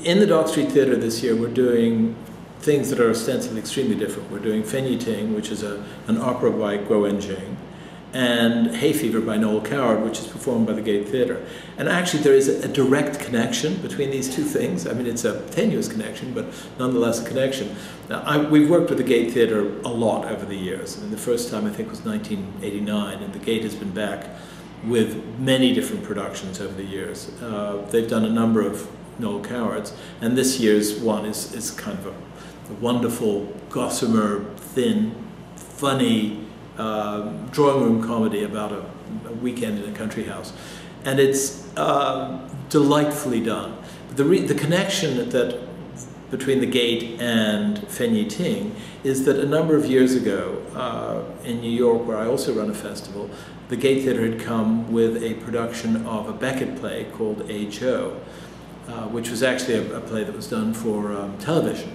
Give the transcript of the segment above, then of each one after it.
In the Dock Street Theatre this year, we're doing things that are ostensibly extremely different. We're doing Fen Yi Ting, which is an opera by Guo Wenjing, and Hay Fever by Noel Coward, which is performed by the Gate Theatre. And actually there is a direct connection between these two things. I mean, it's a tenuous connection, but nonetheless a connection. Now, we've worked with the Gate Theatre a lot over the years. I mean, the first time I think was 1989, and the Gate has been back with many different productions over the years. They've done a number of Noel Cowards, and this year's one is kind of a wonderful, gossamer, thin, funny drawing room comedy about a weekend in a country house. And it's delightfully done. The connection between the Gate and Fen Yi Ting is that a number of years ago in New York, where I also run a festival, the Gate Theatre had come with a production of a Beckett play called A. Joe, which was actually a play that was done for television.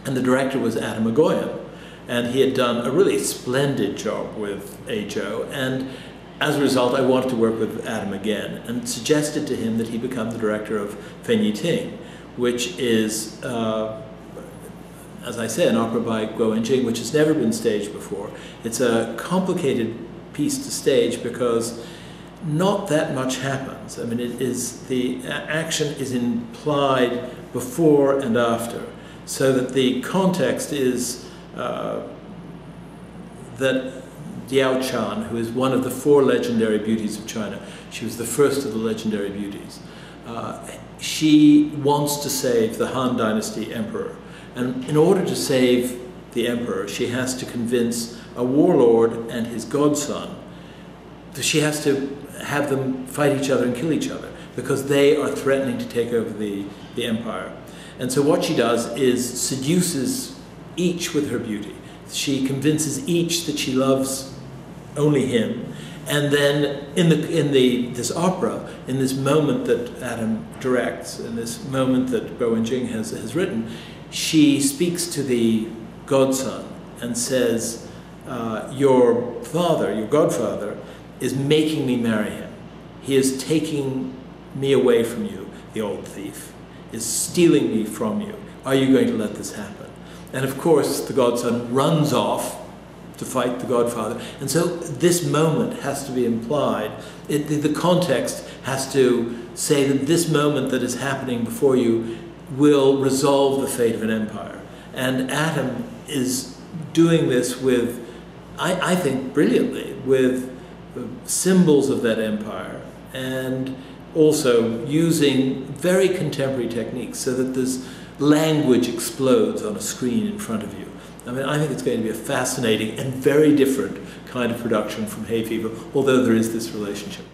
And the director was Adam Agoyan, and he had done a really splendid job with A. Joe, and as a result I wanted to work with Adam again, and suggested to him that he become the director of Fen Yi Ting, which is, as I say, an opera by Guo Wenjing, which has never been staged before. It's a complicated piece to stage because not that much happens. I mean, the action is implied before and after, so that the context is that Diao Chan, who is one of the 4 legendary beauties of China, she was the first of the legendary beauties, she wants to save the Han Dynasty emperor. And in order to save the emperor, she has to convince a warlord and his godson. She has to have them fight each other and kill each other because they are threatening to take over the empire. And so what she does is seduces each with her beauty. She convinces each that she loves only him. And then in this opera, in this moment that Adam directs, in this moment that Guo Wenjing has written, she speaks to the godson and says, your father, your godfather, is making me marry him. He is taking me away from you, the old thief, is stealing me from you. Are you going to let this happen? And of course, the godson runs off to fight the godfather. And so this moment has to be implied. The context has to say that this moment that is happening before you will resolve the fate of an empire. And Adam is doing this with, I think, brilliantly, with symbols of that empire, and also using very contemporary techniques so that this language explodes on a screen in front of you. I mean, I think it's going to be a fascinating and very different kind of production from Hay Fever, although there is this relationship.